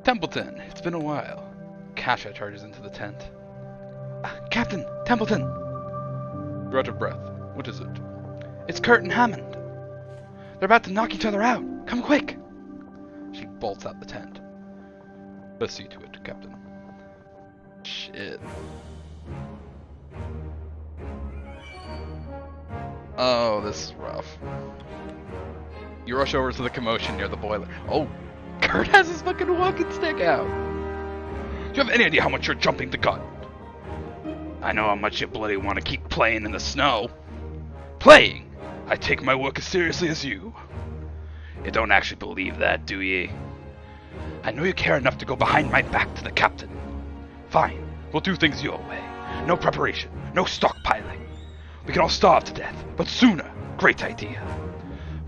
Templeton, it's been a while. Kasha charges into the tent. Captain, Templeton! You're out of breath. What is it? It's Kurt and Hammond. They're about to knock each other out. Come quick! She bolts out the tent. Let's see to it, Captain. Shit. Oh, this is rough. You rush over to the commotion near the boiler. Oh, Kurt has his fucking walking stick out. Do you have any idea how much you're jumping the gun? I know how much you bloody want to keep playing in the snow. Playing? I take my work as seriously as you. You don't actually believe that, do ye? I know you care enough to go behind my back to the captain. Fine, we'll do things your way. No preparation, no stockpiling. We can all starve to death, but sooner. Great idea.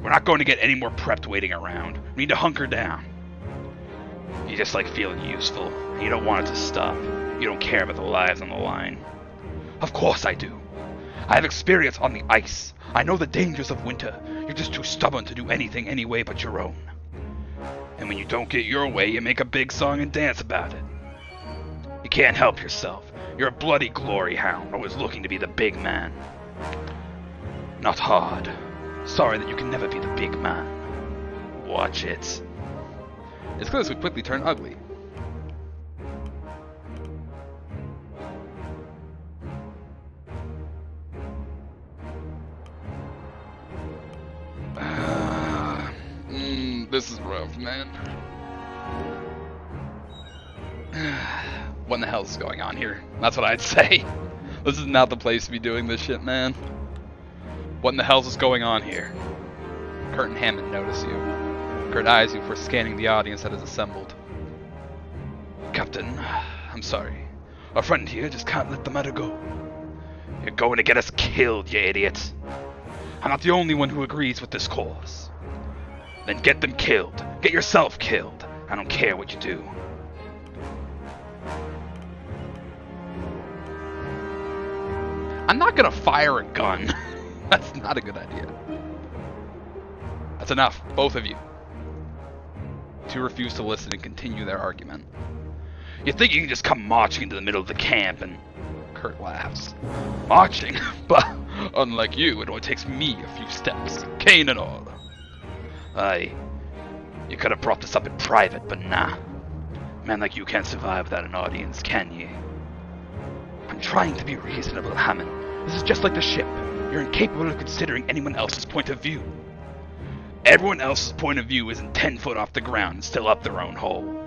We're not going to get any more prepped waiting around. We need to hunker down. You just like feeling useful, and you don't want it to stop. You don't care about the lives on the line. Of course I do. I have experience on the ice. I know the dangers of winter. You're just too stubborn to do anything any way but your own. And when you don't get your way, you make a big song and dance about it. You can't help yourself. You're a bloody glory hound, always looking to be the big man. Not hard. Sorry that you can never be the big man. Watch it. It's clear this would quickly turn ugly. This is rough, man. What in the hell is going on here? That's what I'd say. This is not the place to be doing this shit, man. What in the hell is going on here? Kurt and Hammond notice you. Kurt eyes you for scanning the audience that is assembled. Captain, I'm sorry. Our friend here just can't let the matter go. You're going to get us killed, you idiot. I'm not the only one who agrees with this course. Then get them killed. Get yourself killed. I don't care what you do. I'm not gonna fire a gun. That's not a good idea. That's enough, both of you. Two refuse to listen and continue their argument. You think you can just come marching into the middle of the camp and... Kurt laughs. Marching? But unlike you, it only takes me a few steps. Cane and all. Aye. You could have brought this up in private, but nah. A man like you can't survive without an audience, can ye? I'm trying to be reasonable, Hammond. This is just like the ship. You're incapable of considering anyone else's point of view. Everyone else's point of view isn't 10 foot off the ground and still up their own hole.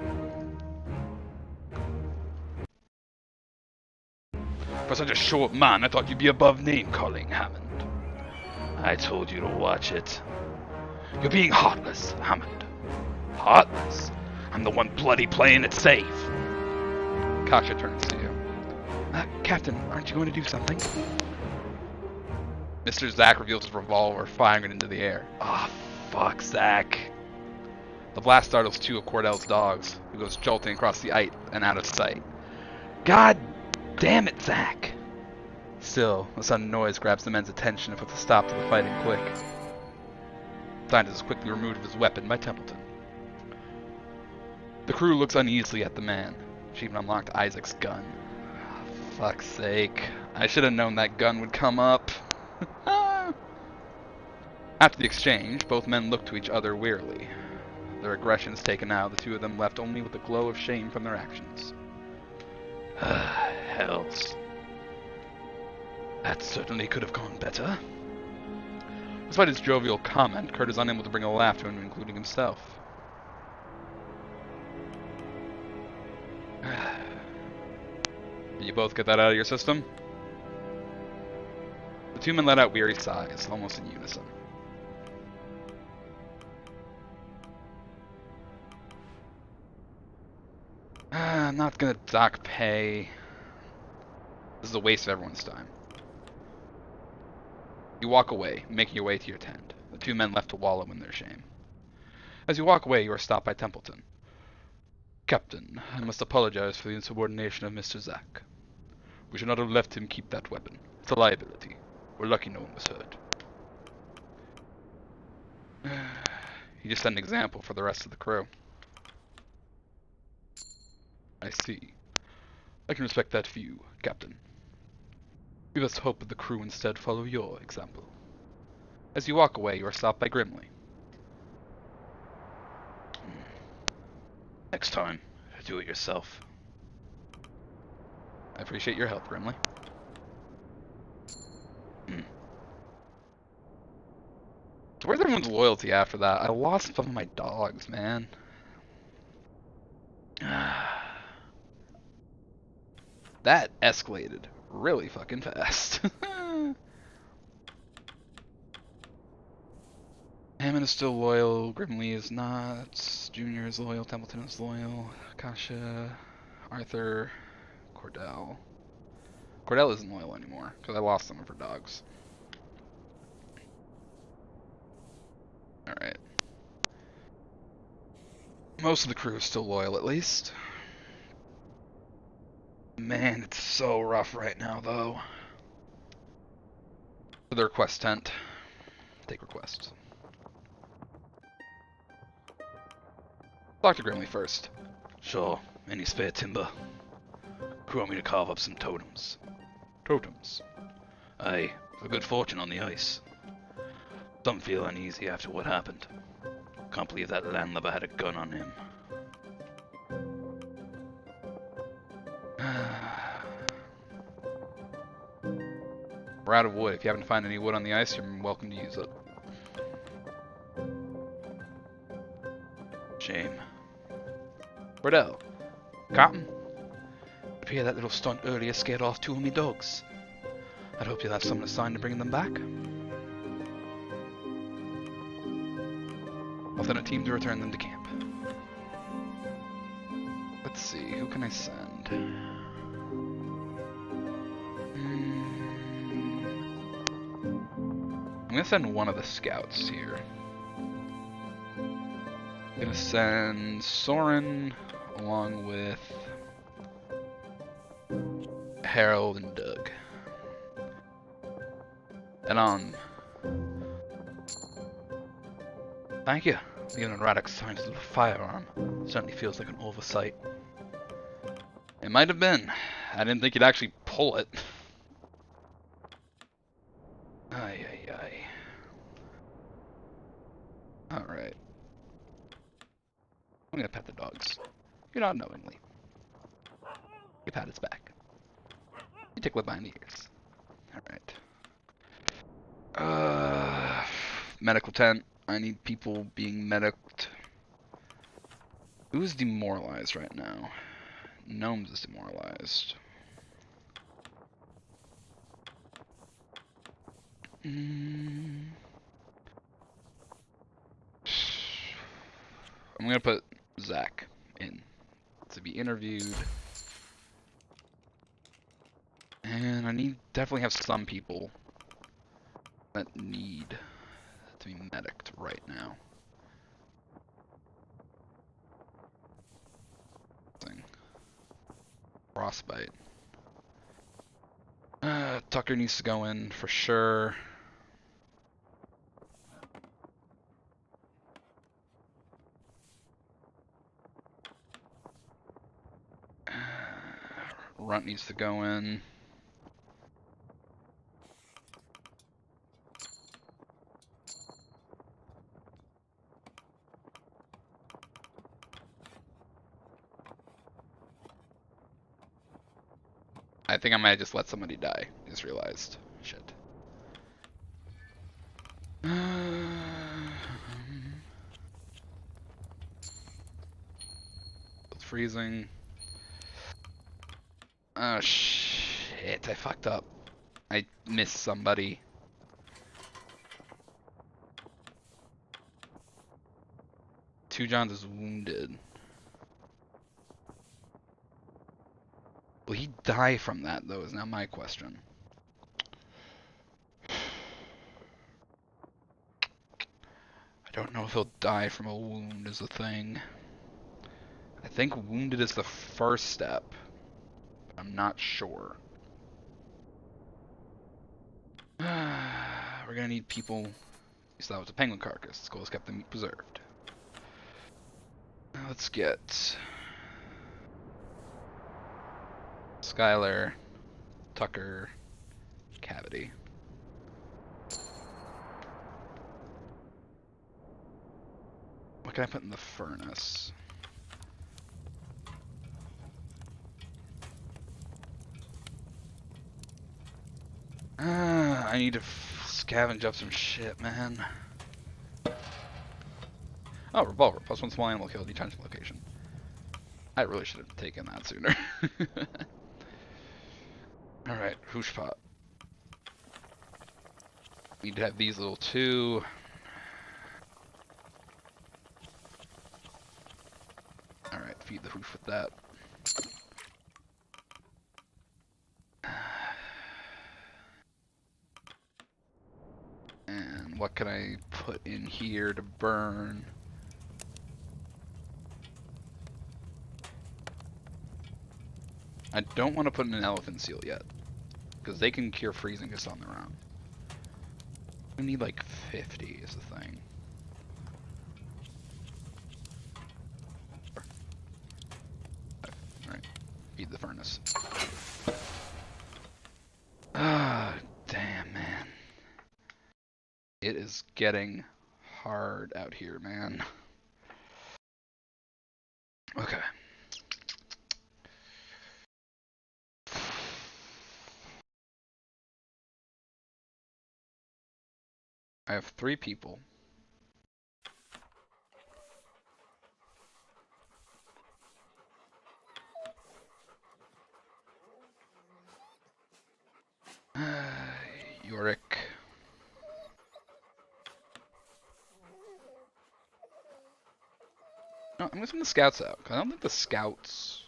For such a short man, I thought you'd be above name-calling, Hammond. I told you to watch it. You're being heartless, Hammond. Heartless? I'm the one bloody playing it safe. Kasha turns to you. Captain, aren't you going to do something? Mr. Zack reveals his revolver, firing it into the air. Ah, fuck, Zack. The blast startles two of Cordell's dogs, who goes jolting across the ice and out of sight. God damn it, Zack! Still, the sudden noise grabs the men's attention and puts a stop to the fighting quick. The scientist is quickly removed of his weapon by Templeton. The crew looks uneasily at the man. She even unlocked Isaac's gun. Fuck's sake. I should have known that gun would come up. After the exchange, both men look to each other wearily. Their aggressions taken out, the two of them left only with a glow of shame from their actions. Hells. That certainly could have gone better. Despite his jovial comment, Kurt is unable to bring a laugh to him, including himself. Did you both get that out of your system? The two men let out weary sighs, almost in unison. I'm not gonna dock pay. This is a waste of everyone's time. You walk away, making your way to your tent. The two men left to wallow in their shame. As you walk away, you are stopped by Templeton. Captain, I must apologize for the insubordination of Mr. Zack. We should not have let him keep that weapon. It's a liability. We're lucky no one was hurt. You just set an example for the rest of the crew. I see. I can respect that view, Captain. We must hope that the crew instead follow your example. As you walk away, you are stopped by Grimly. Next time, do it yourself. I appreciate your help, Grimly. Where's everyone's loyalty after that? I lost some of my dogs, man. That escalated really fucking fast. Hammond is still loyal, Grimly is not, Junior is loyal, Templeton is loyal, Kasha, Arthur, Cordell. Cordell isn't loyal anymore, because I lost some of her dogs. Alright. Most of the crew is still loyal, at least. Man, it's so rough right now, though. For the request tent. Take requests. Talk to Grimly first. Sure, any spare timber? Crew want me to carve up some totems. Totems. Aye, for good fortune on the ice. Some feel uneasy after what happened. Can't believe that landlubber had a gun on him. We're out of wood. If you happen to find any wood on the ice, you're welcome to use it. Shame. Cordell. Captain? It appear that little stunt earlier scared off 2 of me dogs. I'd hope you'll have something assigned to bringing them back. I'll send a team to return them to camp. Let's see, who can I send? I'm gonna send one of the scouts here. I'm gonna send Soren along with Harold and Doug. And thank you. Even Radek signed his little firearm. Certainly feels like an oversight. It might have been. I didn't think he'd actually pull it. Ay, ay, ay. Alright. I'm gonna pet the dogs. You're not knowingly. You pat its back. You tickle it behind the ears. Alright. Medical tent. I need people being mediced. Who's demoralized right now? Gnomes is demoralized. I'm gonna put Zach in to be interviewed. And I need definitely have some people that need to be mediced right now. Frostbite. Tucker needs to go in for sure. Runt needs to go in. I think I might just let somebody die. Just realized. Shit. It's freezing. Oh shit, I fucked up. I missed somebody. Two Johns is wounded. Will he die from that, though, is now my question. I don't know if he'll die from a wound is the thing. I think wounded is the first step. But I'm not sure. We're gonna need people. So that was a penguin carcass. Skulls kept the meat preserved. Let's get Skylar, Tucker, Cavity. What can I put in the furnace? I need to scavenge up some shit, man. Oh, revolver. Plus one small animal kill, detention location. I really should have taken that sooner. Alright, whoosh pot. Need to have these little two. Alright, feed the hoosh with that. And what can I put in here to burn? I don't want to put in an elephant seal yet, because they can cure freezing just on their own. We need like 50 is the thing. Alright, feed the furnace. Ah, damn, man. It is getting hard out here, man. Okay. I have 3 people. Yorick. No, I'm gonna send the scouts out, because I don't think the scouts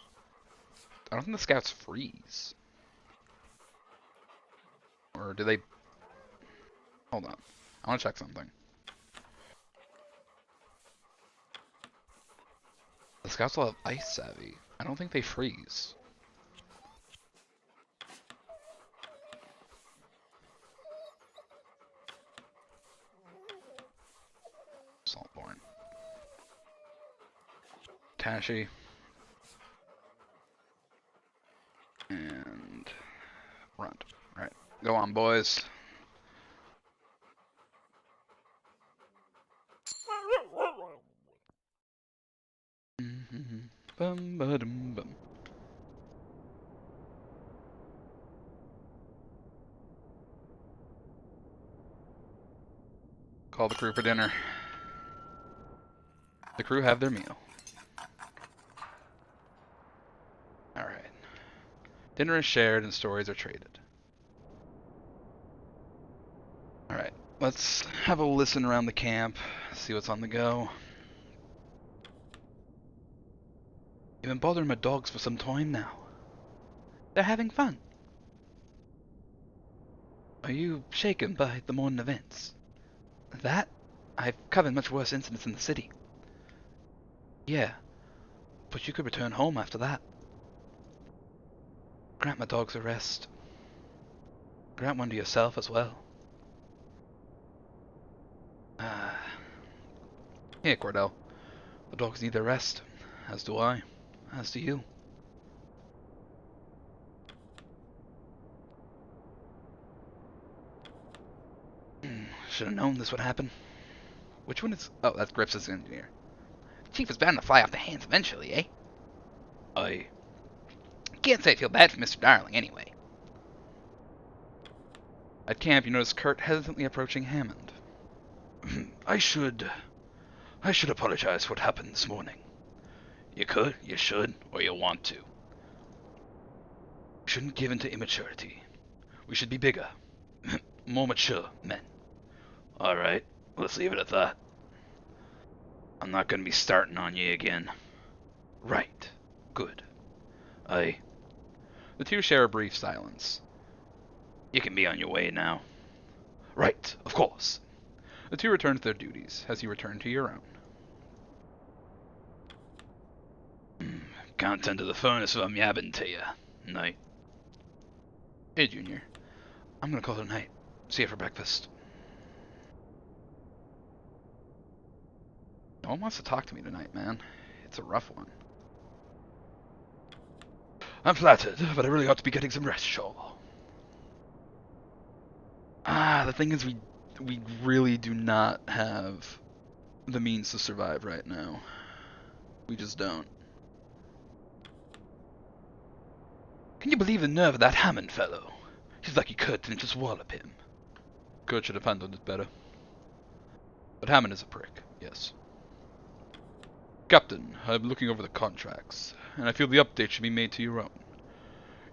freeze. Or do they... Hold on. I want to check something. The scouts will have ice savvy. I don't think they freeze. Saltborn. Tashi. And... Runt. Right. Go on, boys. Bum, ba-dum, bum. Call the crew for dinner. The crew have their meal. Alright. Dinner is shared and stories are traded. Alright, let's have a listen around the camp, see what's on the go. You've been bothering my dogs for some time now. They're having fun. Are you shaken by the modern events? That? I've covered much worse incidents in the city. Yeah, but you could return home after that. Grant my dogs a rest. Grant one to yourself as well. Here, Cordell. The dogs need their rest. As do I. As do you. Should have known this would happen. Which one is... Oh, that's Grips' engineer. Chief is bound to fly off the hands eventually, eh? I can't say I feel bad for Mr. Darling, anyway. At camp, you notice Kurt hesitantly approaching Hammond. I should apologize for what happened this morning. You could, you should, or you want to. We shouldn't give in to immaturity. We should be bigger, more mature men. Alright, let's leave it at that. I'm not gonna be starting on you again. Right. Good. The two share a brief silence. You can be on your way now. Right, of course. The two return to their duties, as you return to your own. Can't tend to the furnace if I'm yabbing to you. Night. Hey, Junior. I'm gonna call it a night. See you for breakfast. No one wants to talk to me tonight, man. It's a rough one. I'm flattered, but I really ought to be getting some rest, Shaw. The thing is, we really do not have the means to survive right now. We just don't. Can you believe the nerve of that Hammond fellow? He's lucky Kurt didn't just wallop him. Kurt should have handled it better. But Hammond is a prick, yes. Captain, I'm looking over the contracts, and I feel the update should be made to your own.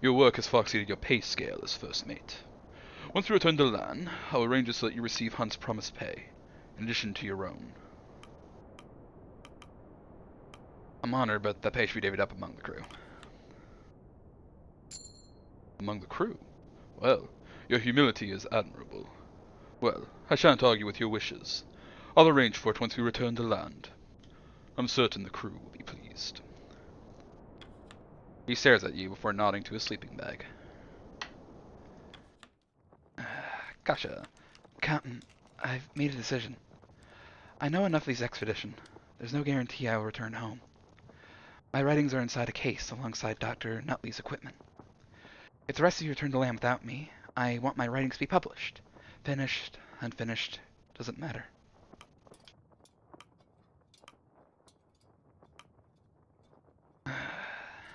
Your work has far exceeded your pay scale as first mate. Once you return to land, I'll arrange it so that you receive Hunt's promised pay, in addition to your own. I'm honored, but that pay should be divvied up among the crew. Among the crew? Well, your humility is admirable. Well, I shan't argue with your wishes. I'll arrange for it once we return to land. I'm certain the crew will be pleased. He stares at you before nodding to his sleeping bag. Gotcha. Captain, I've made a decision. I know enough of these expedition. There's no guarantee I will return home. My writings are inside a case alongside Dr. Nutley's equipment. If the rest of you return to land without me, I want my writings to be published. Finished, unfinished, doesn't matter.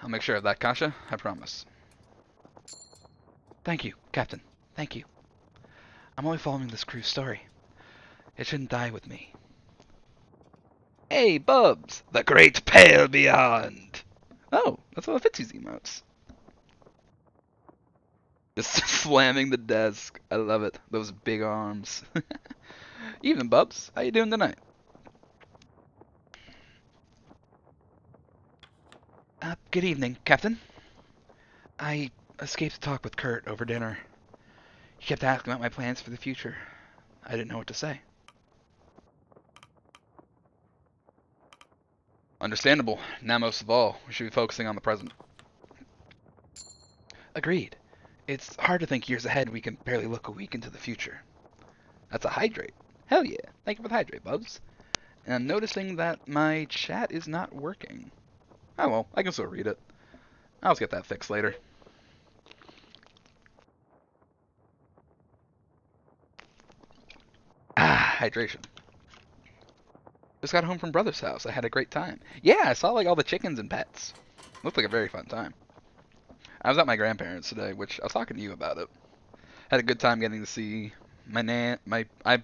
I'll make sure of that, Kasha. I promise. Thank you, Captain. Thank you. I'm only following this crew's story. It shouldn't die with me. Hey, Bubs! The great pale beyond! Oh, that's one of Fitzy's emotes. Just slamming the desk. I love it. Those big arms. Evening, Bubs. How you doing tonight? Good evening, Captain. I escaped to talk with Kurt over dinner. He kept asking about my plans for the future. I didn't know what to say. Understandable. Now most of all, we should be focusing on the present. Agreed. It's hard to think years ahead. We can barely look a week into the future. That's a hydrate. Hell yeah. Thank you for the hydrate, Bubs. And I'm noticing that my chat is not working. Oh well, I can still read it. I'll get that fixed later. Hydration. Just got home from Brother's house. I had a great time. Yeah, I saw like all the chickens and pets. Looked like a very fun time. I was at my grandparents today, which I was talking to you about it. Had a good time getting to see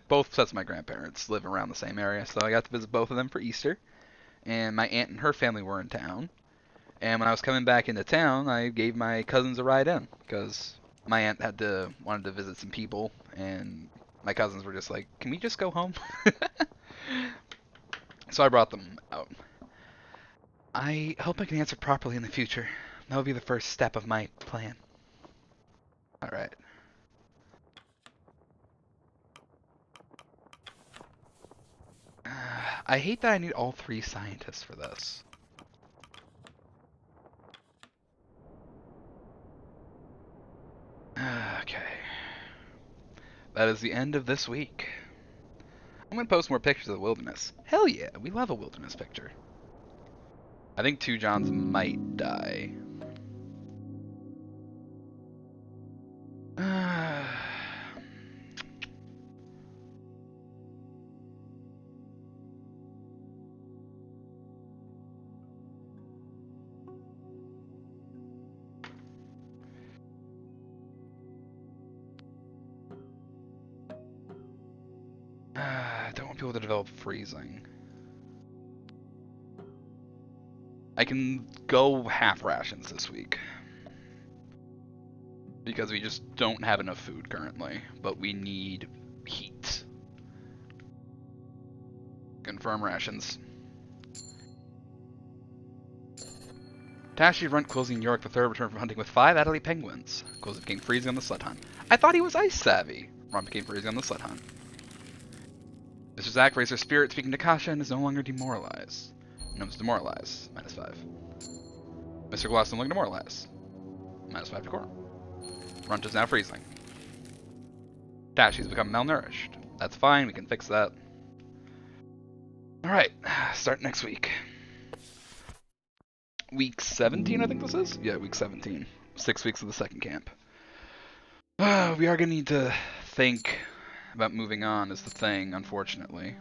both sets of my grandparents live around the same area, so I got to visit both of them for Easter. And my aunt and her family were in town. And when I was coming back into town, I gave my cousins a ride in, because my aunt wanted to visit some people, and my cousins were just like, "Can we just go home?" So I brought them out. I hope I can answer properly in the future. That will be the first step of my plan. Alright. I hate that I need all 3 scientists for this. Okay. That is the end of this week. I'm going to post more pictures of the wilderness. Hell yeah, we love a wilderness picture. I think 2 Johns might die. I don't want people to develop freezing. I can go half rations this week. Because we just don't have enough food currently, but we need heat. Confirm rations. Tashi Runt closing York the third returned from hunting with 5 Adderley penguins. Closing became freezing on the sled hunt. I thought he was ice savvy. Runt became freezing on the sled hunt. Mr. Zack raised her spirit speaking to Kasha and is no longer demoralized. Gnome's demoralized. -5. Mr. Gloss no longer demoralized. -5 decorum. Runt is now freezing. Tashi's become malnourished. That's fine, we can fix that. Alright, start next week. week 17, I think this is? Yeah, week 17. 6 weeks of the second camp. We are going to need to think about moving on is the thing, unfortunately.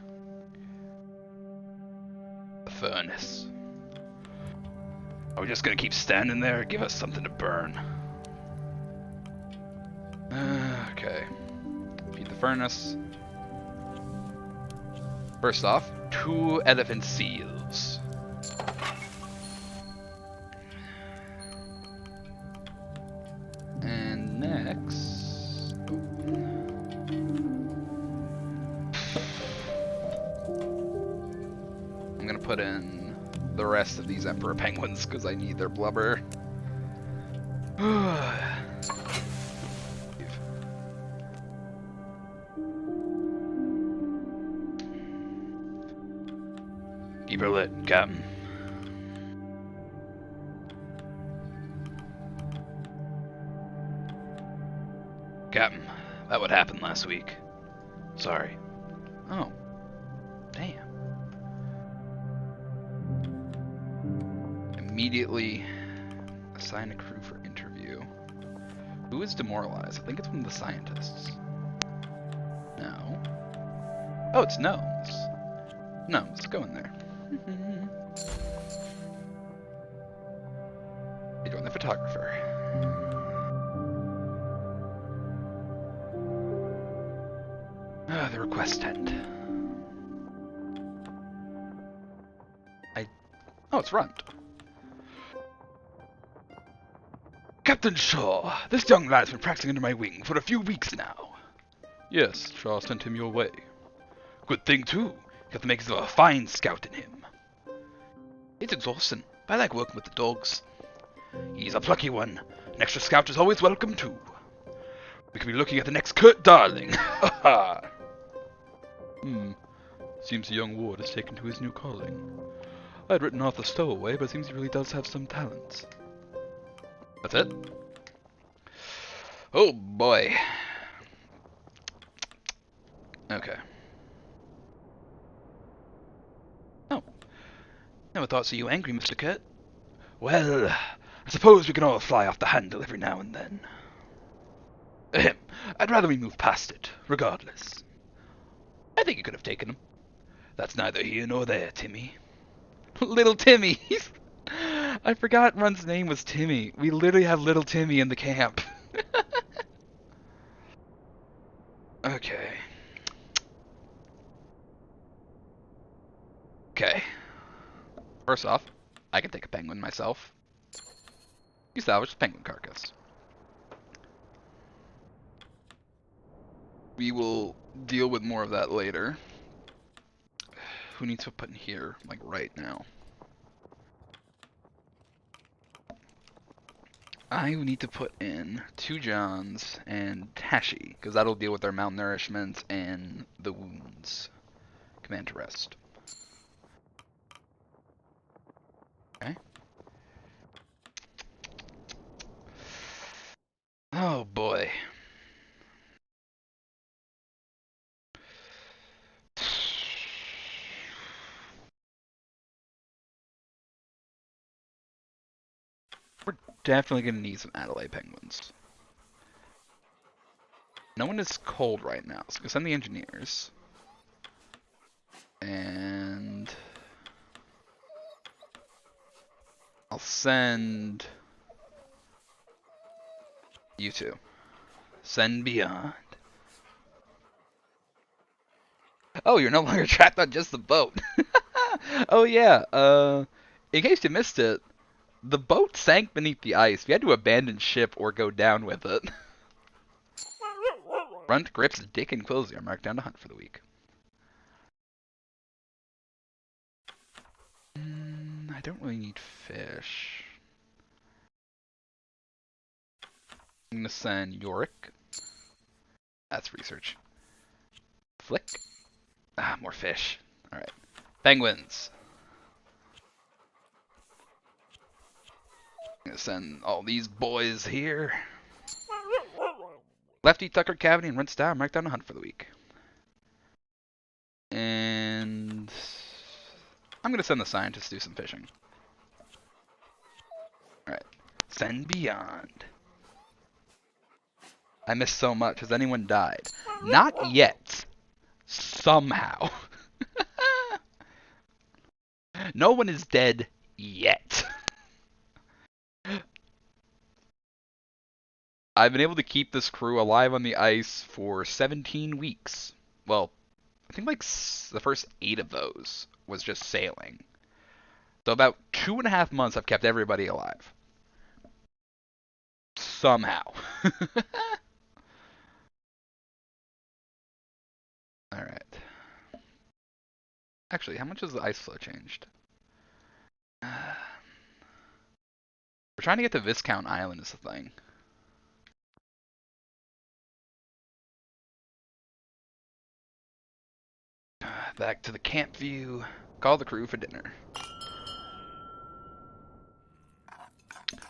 The furnace. Are we just gonna keep standing there? Give us something to burn. Okay. Feed the furnace. First off, 2 elephant seals. and next... I'm gonna put in the rest of these emperor penguins because I need their blubber. Keep her lit, Captain. Captain, that what happened last week. Sorry. Oh. Damn. Immediately assign a crew for interview. Who is demoralized? I think it's one of the scientists. No. Oh, it's Gnomes. Gnomes, go in there. They join the photographer. The request tent. Oh, it's Runt. Captain Shaw, this young lad's been practicing under my wing for a few weeks now. Yes, Shaw sent him your way. Good thing, too. Got the makings of a fine scout in him. It's exhausting, but I like working with the dogs. He's a plucky one. An extra scout is always welcome, too. We could be looking at the next Kurt Darling. Ha ha! Seems the young ward has taken to his new calling. I had written off the stowaway, but it seems he really does have some talents. That's it? Oh boy. Okay. Oh. Never thought to see you angry, Mr. Kurt. Well, I suppose we can all fly off the handle every now and then. Ahem. I'd rather we move past it, regardless. I think you could have taken him. That's neither here nor there, Timmy. Little Timmy! I forgot Run's name was Timmy. We literally have Little Timmy in the camp. Okay. Okay. First off, I can take a penguin myself. You salvage the penguin carcass. We will deal with more of that later. Who needs to put in here, like right now? I need to put in 2 Johns and Tashi, because that'll deal with their malnourishment and the wounds. Command to rest. Okay. Oh boy. We're definitely going to need some Adelaide penguins. No one is cold right now, so we'll send the engineers. And I'll send you 2. Send beyond. Oh, you're no longer trapped on just the boat. Oh yeah, in case you missed it, the boat sank beneath the ice. We had to abandon ship or go down with it. Runt, Grips, Dick, and Quilsy are marked down to hunt for the week. I don't really need fish. I'm gonna send Yorick. That's research. Flick. Ah, more fish. Alright. Penguins. I'm gonna send all these boys here. Lefty, Tucker, Cavity, and Runt Star marked down to hunt for the week. And I'm gonna send the scientists to do some fishing. and beyond. I missed so much. Has anyone died? Not yet. Somehow. No one is dead yet. I've been able to keep this crew alive on the ice for 17 weeks. Well, I think like the first 8 of those was just sailing. So about 2.5 months I've kept everybody alive. Somehow. Alright. Actually, how much has the ice flow changed? We're trying to get to Viscount Island is the thing. Back to the camp view. Call the crew for dinner.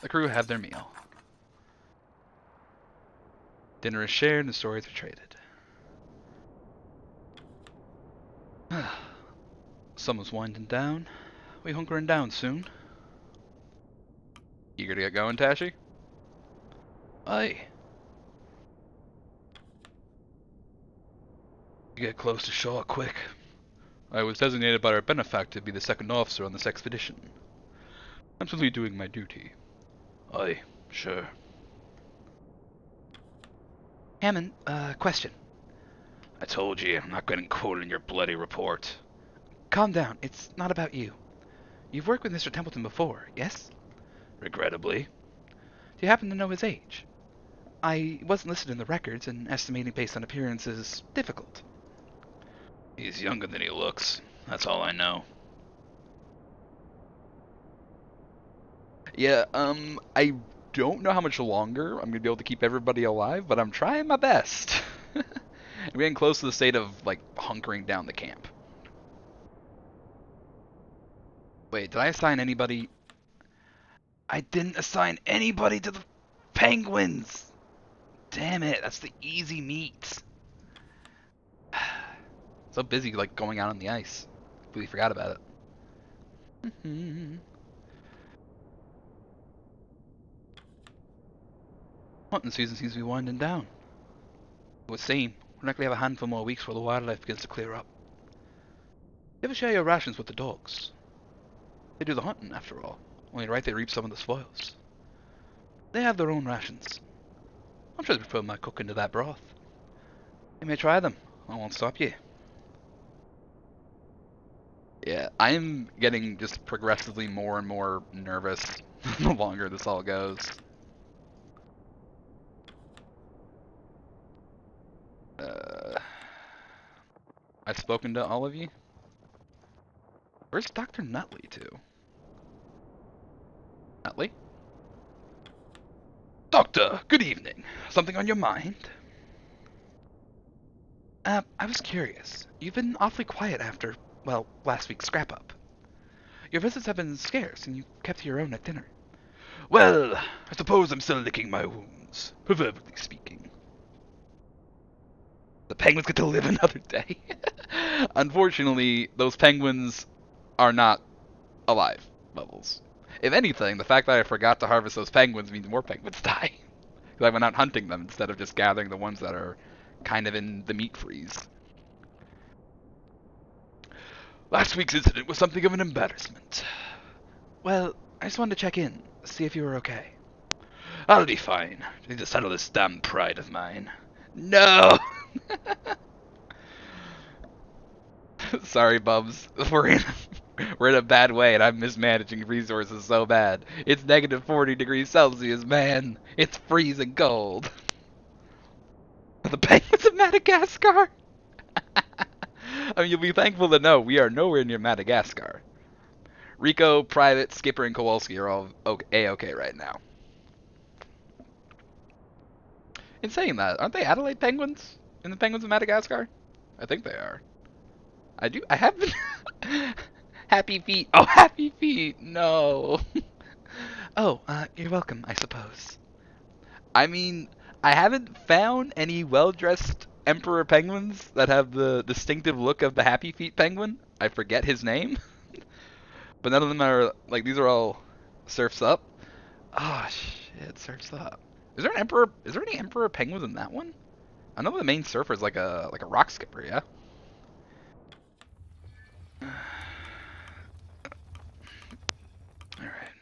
The crew have their meal. Dinner is shared and stories are traded. Summer's winding down. We hunkering down soon. Eager to get going, Tashi? Aye. You get close to shore quick. I was designated by our benefactor to be the second officer on this expedition. I'm simply doing my duty. Aye, sure. Hammond, question. I told you, I'm not getting quoted in your bloody report. Calm down, it's not about you. You've worked with Mr. Templeton before, yes? Regrettably. Do you happen to know his age? I wasn't listed in the records, and estimating based on appearance is difficult. He's younger than he looks. That's all I know. Yeah, I don't know how much longer I'm gonna be able to keep everybody alive, but I'm trying my best. I'm getting close to the state of, like, hunkering down the camp. Wait, did I assign anybody? I didn't assign anybody to the penguins! Damn it, that's the easy meat. So busy, like, going out on the ice. Completely forgot about it. Hunting season seems to be winding down. It would seem. We're likely to have a handful more weeks before the wildlife begins to clear up. You ever share your rations with the dogs? They do the hunting, after all. Only right they reap some of the spoils. They have their own rations. I'm sure they prefer my cooking to that broth. You may try them. I won't stop you. Yeah, I'm getting just progressively more and more nervous the longer this all goes. I've spoken to all of you. Where's Dr. Nutley to? Nutley? Doctor, good evening. Something on your mind? I was curious. You've been awfully quiet after, well, last week's scrap-up. Your visits have been scarce, and you kept to your own at dinner. Well, I suppose I'm still licking my wounds, proverbially speaking. The penguins get to live another day. Unfortunately, those penguins are not alive, Bubbles. If anything, the fact that I forgot to harvest those penguins means more penguins die. Because I went out hunting them instead of just gathering the ones that are kind of in the meat freeze. Last week's incident was something of an embarrassment. Well, I just wanted to check in, see if you were okay. I'll be fine. I need to settle this damn pride of mine. No! Sorry, Bubs. We're in a bad way, and I'm mismanaging resources so bad. It's negative 40 degrees Celsius, man. It's freezing cold. The penguins of Madagascar? I mean, you'll be thankful to know we are nowhere near Madagascar. Rico, Private, Skipper, and Kowalski are all A-okay right now. In saying that, aren't they Adelaide penguins? In the penguins of Madagascar? I think they are. I have been... Happy feet. Oh, happy feet. No. Oh, you're welcome, I suppose. I mean, I haven't found any well-dressed emperor penguins that have the distinctive look of the happy feet penguin. I forget his name. But none of them are, like, these are all surfs up. Ah, shit, search that. Is there an emperor? Is there any emperor penguins in that one? I know the main surfer is like a rock skipper, yeah. All right.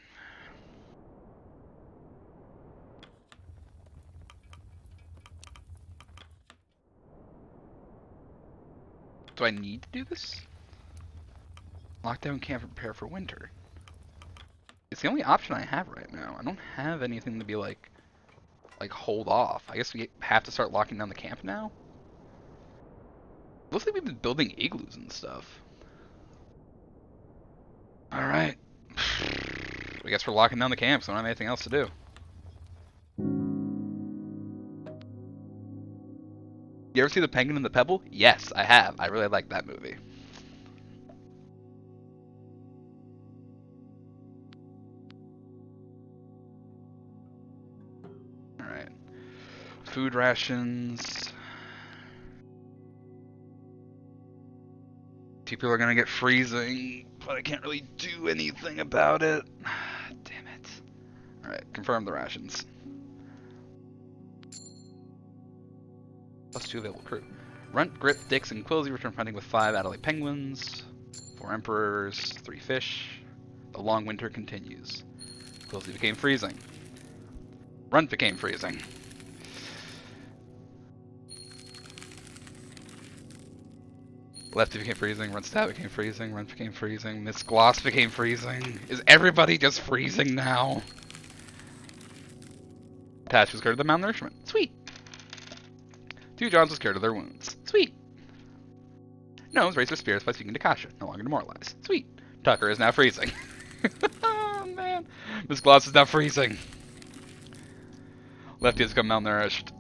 Do I need to do this? Lockdown camp and prepare for winter. It's the only option I have right now. I don't have anything to be like hold off. I guess we have to start locking down the camp now. Looks like we've been building igloos and stuff. All right. I guess we're locking down the camp, so I don't have anything else to do. You ever see The Penguin and the Pebble? Yes, I have. I really like that movie. Alright. Food rations. People are gonna get freezing, but I can't really do anything about it. Damn it. Alright, confirm the rations. +2 available crew. Runt, Grip, Dix, and Quilsy return hunting with 5 Adelaide penguins, 4 emperors, 3 fish. The long winter continues. Quilsy became freezing. Runt became freezing. Lefty became freezing, Runt Stat became freezing, Runt became freezing, Miss Gloss became freezing. Is everybody just freezing now? Tash was cured of the malnourishment. Sweet. 2 Johns was cured of their wounds. Sweet. Gnomes raised their spirits by speaking to Kasha, no longer demoralized. Sweet. Tucker is now freezing. Oh man. Miss Gloss is now freezing. Lefty has become malnourished.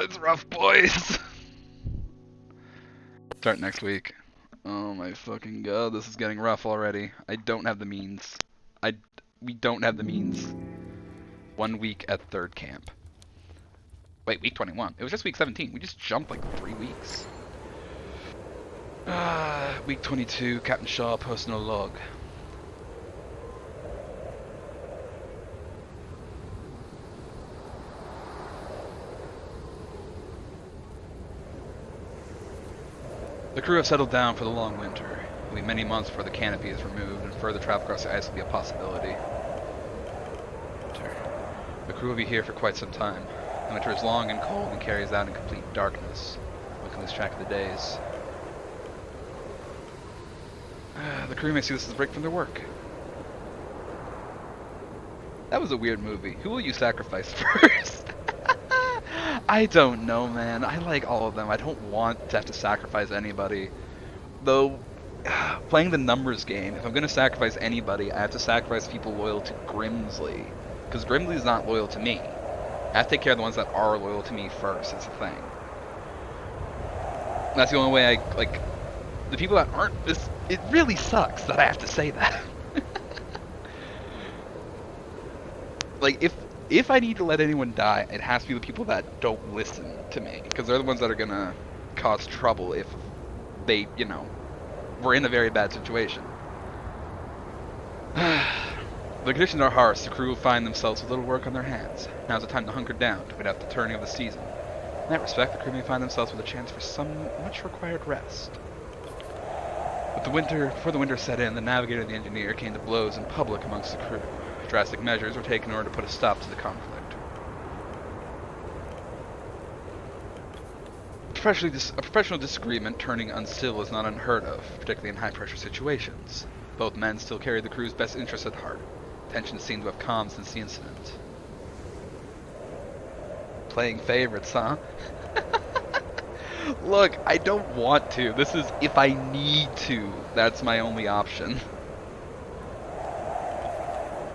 It's rough, boys. Start next week. Oh my fucking god, this is getting rough already. I don't have the means. We don't have the means. 1 week at 3rd camp. Wait, week 21. It was just week 17. We just jumped like 3 weeks. Week 22, Captain Shaw posting a log. The crew have settled down for the long winter. It will be many months before the canopy is removed, and further travel across the ice will be a possibility. The crew will be here for quite some time. The winter is long and cold and carries out in complete darkness. We can lose track of the days. The crew may see this as a break from their work. That was a weird movie. Who will you sacrifice first? I don't know, man. I like all of them. I don't want to have to sacrifice anybody. Though, playing the numbers game, if I'm going to sacrifice anybody, I have to sacrifice people loyal to Grimsley. Because Grimsley is not loyal to me. I have to take care of the ones that are loyal to me first, is the thing. That's the only way I, like, the people that aren't, it really sucks that I have to say that. Like, if I need to let anyone die, it has to be the people that don't listen to me. Because they're the ones that are going to cause trouble if they, you know, were in a very bad situation. The conditions are harsh. The crew will find themselves with little work on their hands. Now's the time to hunker down to wait out the turning of the season. In that respect, the crew may find themselves with a chance for some much required rest. Before the winter set in, the navigator and the engineer came to blows in public amongst the crew. Drastic measures were taken in order to put a stop to the conflict. A professional disagreement turning unstill is not unheard of, particularly in high-pressure situations. Both men still carried the crew's best interests at heart. Tensions seemed to have calmed since the incident. Playing favorites, huh? Look, I don't want to. This is if I need to. That's my only option.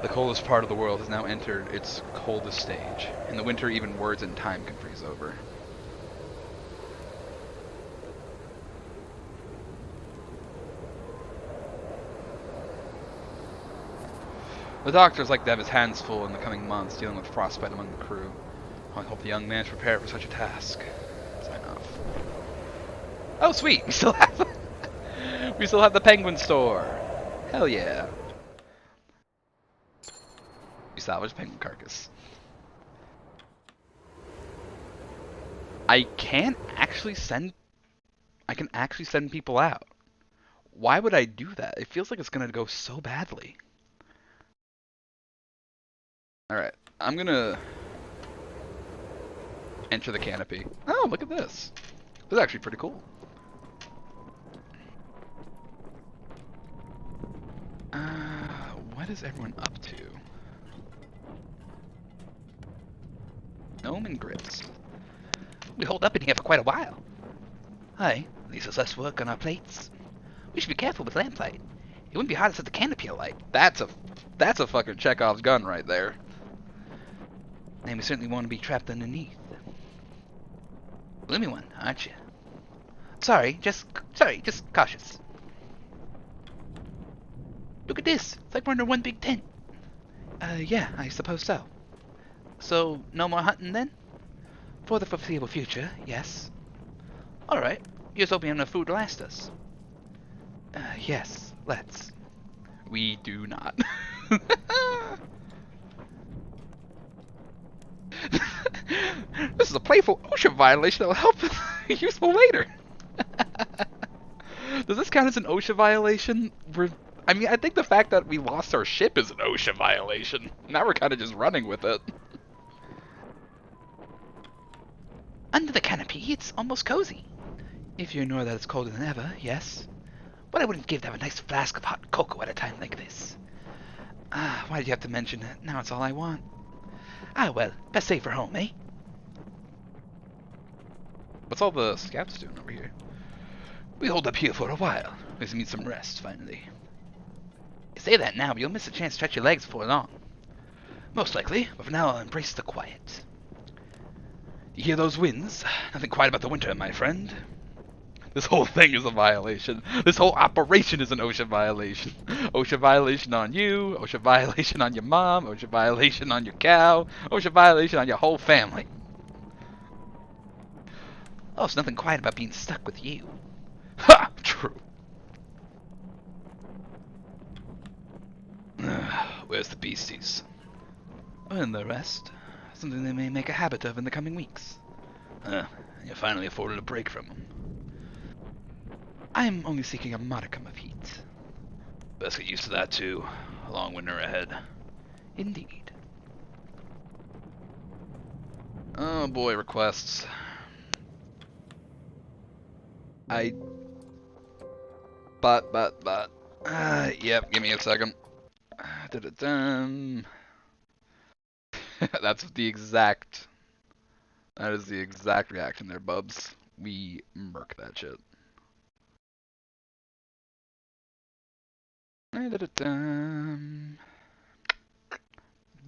The coldest part of the world has now entered its coldest stage. In the winter, even words and time can freeze over. The doctor's like to have his hands full in the coming months dealing with frostbite among the crew. I hope the young man is prepared for such a task. Sign off. Oh sweet! We still have the penguin store! Hell yeah. salvage penguin carcass. I can actually send people out. Why would I do that? It feels like it's gonna go so badly. Alright, I'm gonna enter the canopy. Oh, look at this. This is actually pretty cool. What is everyone up to? Gnome and grits. We hold up in here for quite a while. Aye, leaves us less work on our plates. We should be careful with lamplight. It wouldn't be hard to set the canopy alight. That's a fucking Chekhov's gun right there. And we certainly want to be trapped underneath. Gloomy one, aren't you? Sorry, just cautious. Look at this. It's like we're under one big tent. Yeah, I suppose so. So, no more hunting then? For the foreseeable future, yes. Alright, here's hoping enough food to last us. Yes, let's. We do not. This is a playful OSHA violation that will help useful later. Does this count as an OSHA violation? I mean, I think the fact that we lost our ship is an OSHA violation. Now we're kind of just running with it. Under the canopy, it's almost cozy. If you ignore that it's colder than ever, yes. What I wouldn't give to have a nice flask of hot cocoa at a time like this. Why did you have to mention it? Now it's all I want. Well, best save for home, eh? What's all the scouts doing over here? We hold up here for a while. We need some rest, finally. You say that now, but you'll miss a chance to stretch your legs before long. Most likely, but for now I'll embrace the quiet. You hear those winds? Nothing quiet about the winter, my friend. This whole thing is a violation. This whole operation is an OSHA violation. OSHA violation on you, OSHA violation on your mom, OSHA violation on your cow, OSHA violation on your whole family. Oh, so nothing quiet about being stuck with you. Ha! True. Where's the beasties? And the rest. Something they may make a habit of in the coming weeks. You finally afforded a break from them. I am only seeking a modicum of heat. Best get used to that too. A long winter ahead. Indeed. Oh boy, requests. Yep, give me a second. That is the exact reaction there, bubs. We murk that shit.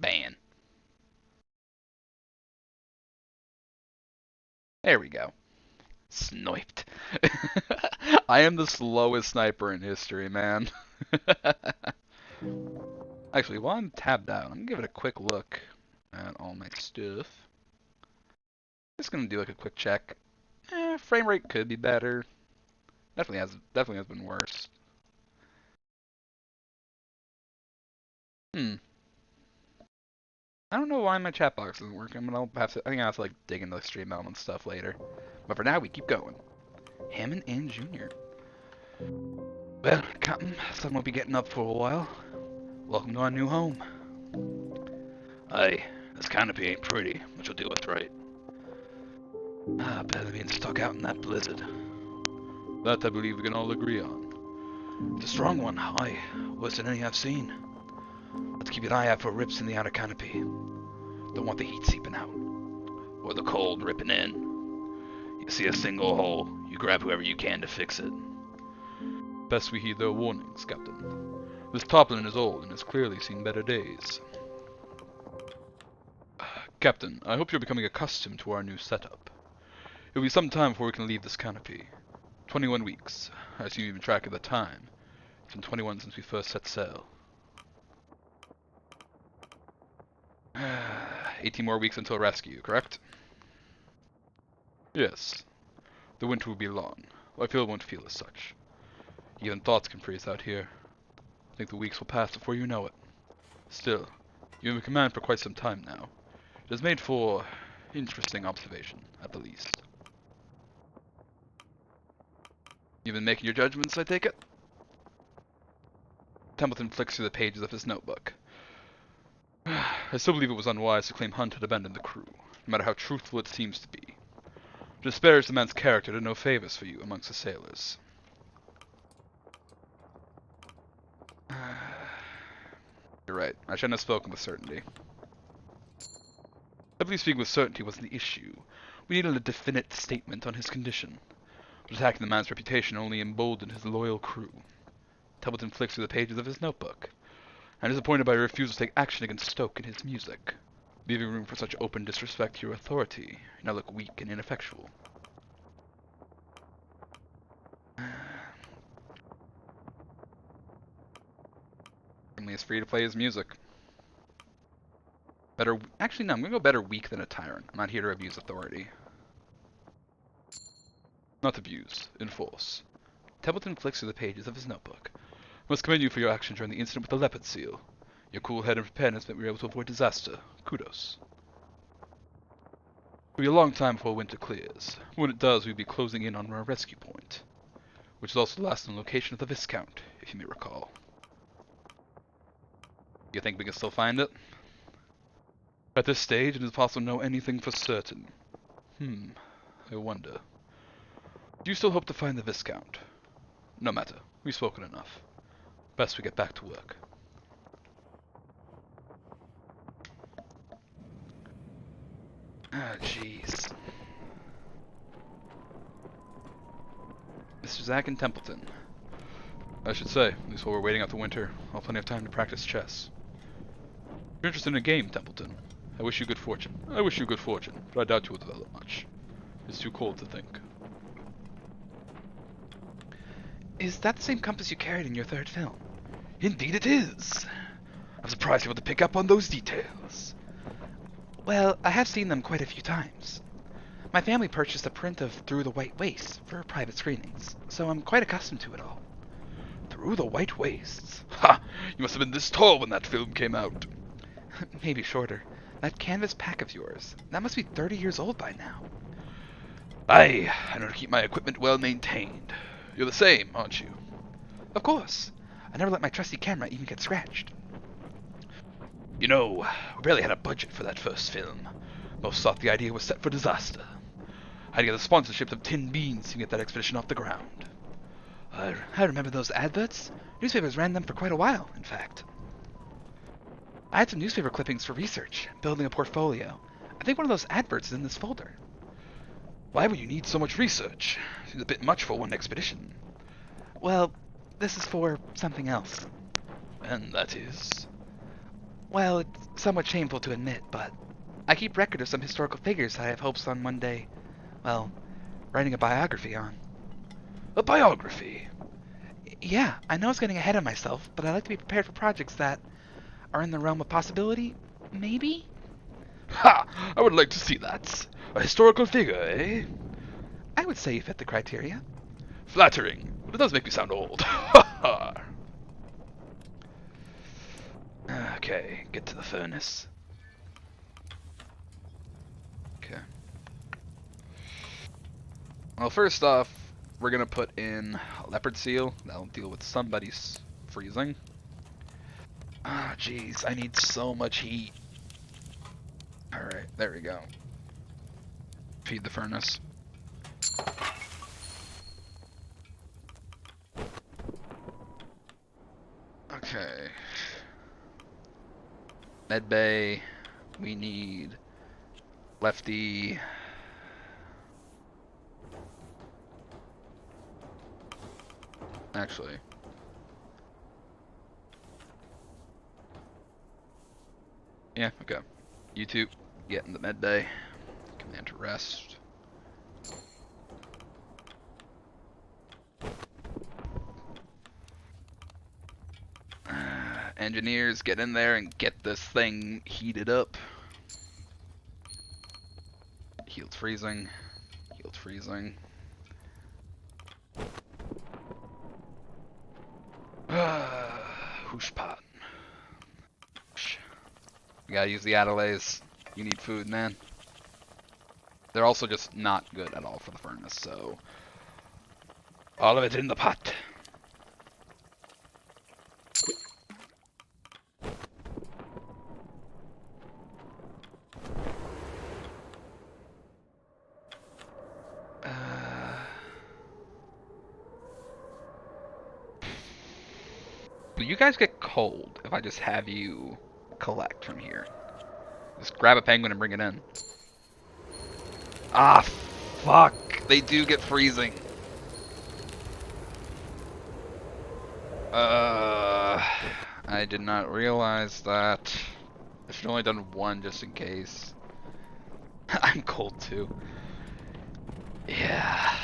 Ban. There we go. Sniped. I am the slowest sniper in history, man. Actually, while I'm tabbed out, I'm gonna give it a quick look at all my stuff. Just gonna do like a quick check. Frame rate could be better. Definitely has been worse. I don't know why my chat box isn't working, but I think I'll have to like dig into the stream element stuff later. But for now, we keep going. Hammond and Junior. Well, Captain, sun will be getting up for a while. Welcome to our new home. Aye, this canopy ain't pretty, but you'll do us right. Better than being stuck out in that blizzard. That I believe we can all agree on. It's a strong one, aye. Worse than any I've seen. Let's keep an eye out for rips in the outer canopy. Don't want the heat seeping out. Or the cold ripping in. You see a single hole, you grab whoever you can to fix it. Best we heed their warnings, Captain. This tarpaulin is old and has clearly seen better days. Captain, I hope you're becoming accustomed to our new setup. It will be some time before we can leave this canopy. 21 weeks. I assume you've been track of the time. It's been 21 since we first set sail. 18 more weeks until rescue, correct? Yes. The winter will be long. I feel it won't feel as such. Even thoughts can freeze out here. I think the weeks will pass before you know it. Still, You've been in command for quite some time now. It has made for interesting observation, at the least. You've been making your judgments, I take it? Templeton flicks through the pages of his notebook. I still believe it was unwise to claim Hunt had abandoned the crew, no matter how truthful it seems to be. To disparage the man's character did no favors for you amongst the sailors. You're right. I shouldn't have spoken with certainty. I believe speaking with certainty wasn't the issue. We needed a definite statement on his condition. But attacking the man's reputation only emboldened his loyal crew. Templeton flicks through the pages of his notebook. I'm disappointed by your refusal to take action against Stoke and his music. Leaving room for such open disrespect to your authority, you now look weak and ineffectual. Family is free to play his music. Better, actually no, I'm gonna go better weak than a tyrant. I'm not here to abuse authority. Not abuse, enforce. Templeton flicks through the pages of his notebook. I must commend you for your action during the incident with the leopard seal. Your cool head and preparedness meant we were able to avoid disaster. Kudos. It'll be a long time before winter clears. When it does, we'll be closing in on our rescue point, which is also the last known location of the Viscount, if you may recall. You think we can still find it? At this stage, it is possible to know anything for certain. I wonder. Do you still hope to find the Viscount? No matter. We've spoken enough. Best we get back to work. Ah, jeez. Mr. Zack and Templeton. I should say, at least while we're waiting out the winter, I'll have plenty of time to practice chess. If you're interested in a game, Templeton, I wish you good fortune. I wish you good fortune, but I doubt you will develop much. It's too cold to think. Is that the same compass you carried in your third film? Indeed it is! I'm surprised you're able to pick up on those details. Well, I have seen them quite a few times. My family purchased a print of Through the White Wastes for private screenings, so I'm quite accustomed to it all. Through the White Wastes? Ha! You must have been this tall when that film came out. Maybe shorter. That canvas pack of yours, that must be 30 years old by now. Aye, I know to keep my equipment well maintained. You're the same, aren't you? Of course. I never let my trusty camera even get scratched. You know, we barely had a budget for that first film. Most thought the idea was set for disaster. I had to get the sponsorships of Tin Beans to get that expedition off the ground. I remember those adverts. Newspapers ran them for quite a while, in fact. I had some newspaper clippings for research, building a portfolio. I think one of those adverts is in this folder. Why would you need so much research? Seems a bit much for one expedition. Well, this is for something else. And that is? Well, it's somewhat shameful to admit, but I keep record of some historical figures I have hopes on one day, well, writing a biography on. A biography? Yeah, I know it's getting ahead of myself, but I like to be prepared for projects that are in the realm of possibility, maybe? Ha! I would like to see that. A historical figure, eh? I would say you fit the criteria. Flattering, but it does make me sound old. Ha ha! Okay, get to the furnace. Okay. Well, first off, we're gonna put in a leopard seal. That'll deal with somebody's freezing. Ah, jeez, I need so much heat. Alright, there we go. Feed the furnace. Okay. Medbay. We need Lefty. Actually. Yeah, okay. You two, get in the medbay. Command to rest. Engineers, get in there and get this thing heated up. Healed freezing. Healed freezing. Hushpan. You gotta use the apoligize. You need food, man. They're also just not good at all for the furnace, so... all of it in the pot. Will you guys get cold if I just have you collect from here? Just grab a penguin and bring it in. Ah, fuck. They do get freezing. I did not realize that. I should have only done one just in case. I'm cold too. Yeah.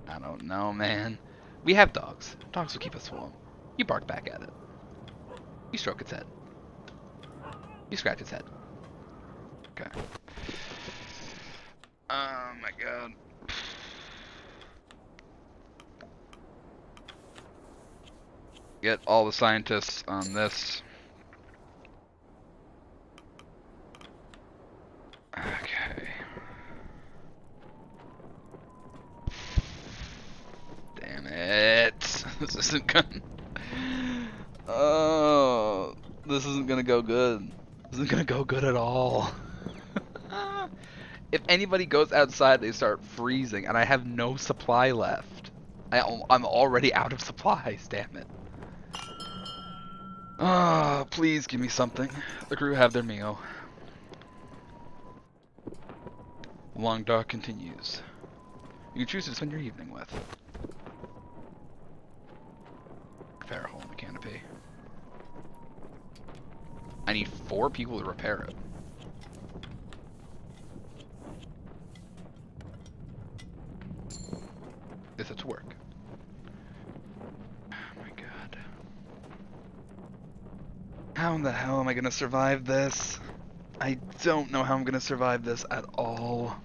I don't know, man. We have dogs. Dogs will keep us warm. You bark back at it. You stroke its head. You scratch its head. Okay. Oh my god. Get all the scientists on this. Okay. Damn it. This isn't gonna... oh, this isn't gonna go good. This isn't gonna go good at all. If anybody goes outside, they start freezing, and I have no supply left. I'm already out of supplies, damn it. Ah, please give me something. The crew have their meal. Long dark continues. You can choose to spend your evening with. Repair a hole in the canopy. I need 4 people to repair it. Is it to work? Oh my god. How in the hell am I gonna survive this? I don't know how I'm gonna survive this at all.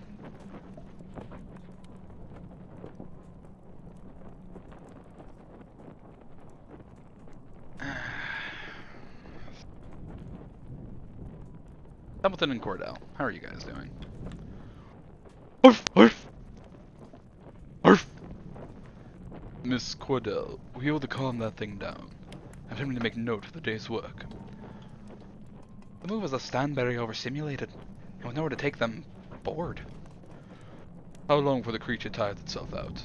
Templeton and Cordell, how are you guys doing? Arf, arf, arf. Miss Cordell, were you able to calm that thing down? I'm having to make note of the day's work. The move was a Stanberry overstimulated, and with nowhere to take them, bored. How long before the creature tires itself out?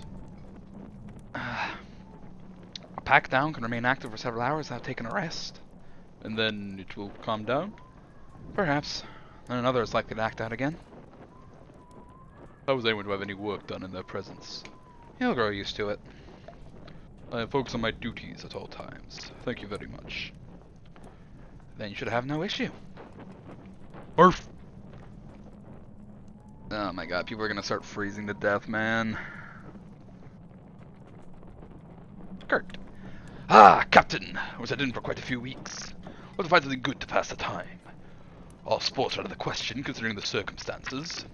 A pack down can remain active for several hours without taking a rest. And then it will calm down? Perhaps. Then another is likely to act out again. How was anyone to have any work done in their presence? He'll grow used to it. I focus on my duties at all times. Thank you very much. Then you should have no issue. Arf! Oh my god, people are gonna start freezing to death, man. Kurt. Ah, Captain! I was at in for quite a few weeks. Was to find something good to pass the time. All sports are out of the question, considering the circumstances.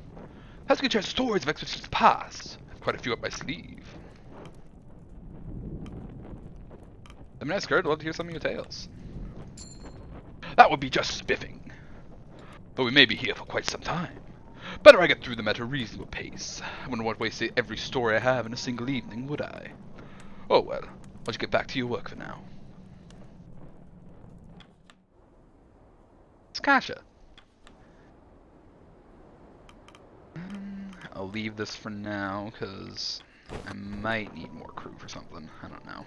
Has to get your stories of expeditions past. Quite a few up my sleeve. I mean, Kurt, I'd love to hear some of your tales. That would be just spiffing. But we may be here for quite some time. Better I get through them at a reasonable pace. I wouldn't want to waste every story I have in a single evening, would I? Oh well, why don't you get back to your work for now. It's Kasha. I'll leave this for now, because I might need more crew for something. I don't know.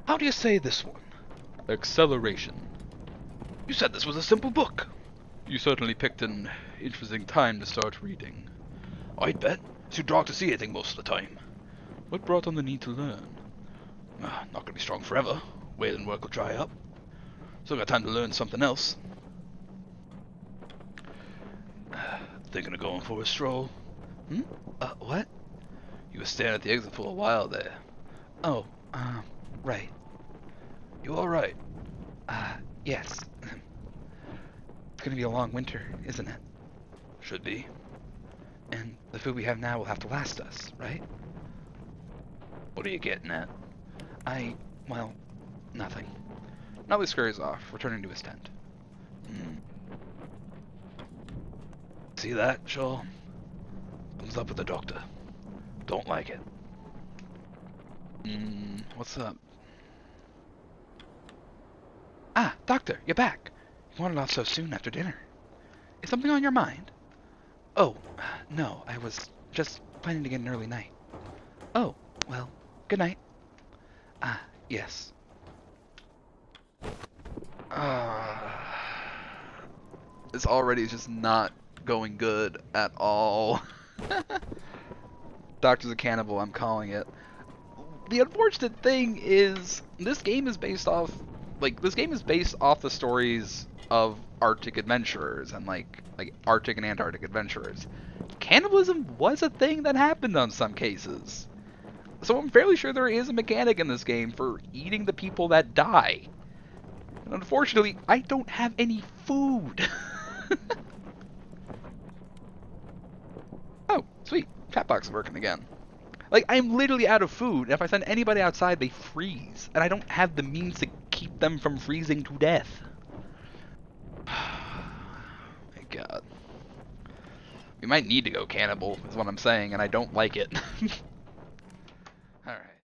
How do you say this one? Acceleration. You said this was a simple book. You certainly picked an interesting time to start reading. I'd bet. It's too dark to see anything most of the time. What brought on the need to learn? Not gonna be strong forever. Whaling work will dry up. Still got time to learn something else. Thinking of going for a stroll? Hmm? What? You were staring at the exit for a while there. Oh, right. You alright? Yes. It's gonna be a long winter, isn't it? Should be. And the food we have now will have to last us, right? What are you getting at? Well, nothing. Nutley scurries off, returning to his tent. See that, Shaw? Comes up with the doctor. Don't like it. What's up? Ah, Doctor, you're back. You wanted off so soon after dinner. Is something on your mind? Oh, no, I was just planning to get an early night. Oh, well, good night. Ah, yes. It's already just not going good at all. Doctor's a cannibal, I'm calling it. The unfortunate thing is, this game is based off the stories of Arctic adventurers and like Arctic and Antarctic adventurers. Cannibalism was a thing that happened on some cases. So I'm fairly sure there is a mechanic in this game for eating the people that die. And unfortunately, I don't have any food. Oh, sweet. Chat box is working again. Like, I'm literally out of food, and if I send anybody outside, they freeze. And I don't have the means to keep them from freezing to death. My god. We might need to go cannibal, is what I'm saying, and I don't like it.